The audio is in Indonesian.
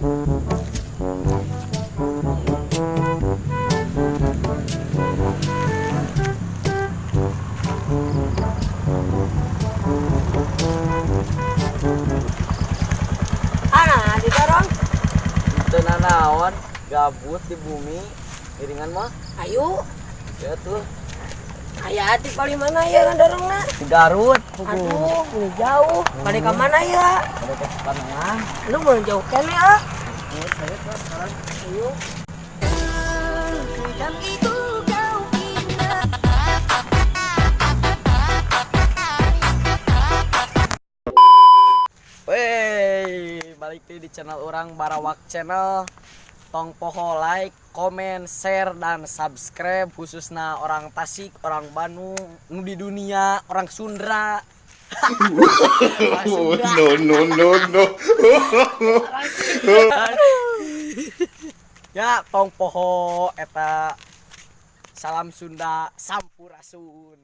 Ana didorong. Itu nanawan gabut di bumi iringan mah. Ayo. Ya tuh Aya hati paling mana ya ngedorongna? di Garut. Aduh, ini jauh. Pada ke mana ya? Ada ke Panengan. Lu mau jauh kan ya? Saya ke sekarang. Ayo. Wey, balik deh di channel orang Barawak Channel. Tong poho like, komen, share, dan subscribe khususnya orang Tasik, orang Bandung, nu di dunia, orang Sunda. Oh, no. Ya, tong poho eta salam Sunda, sampurasun.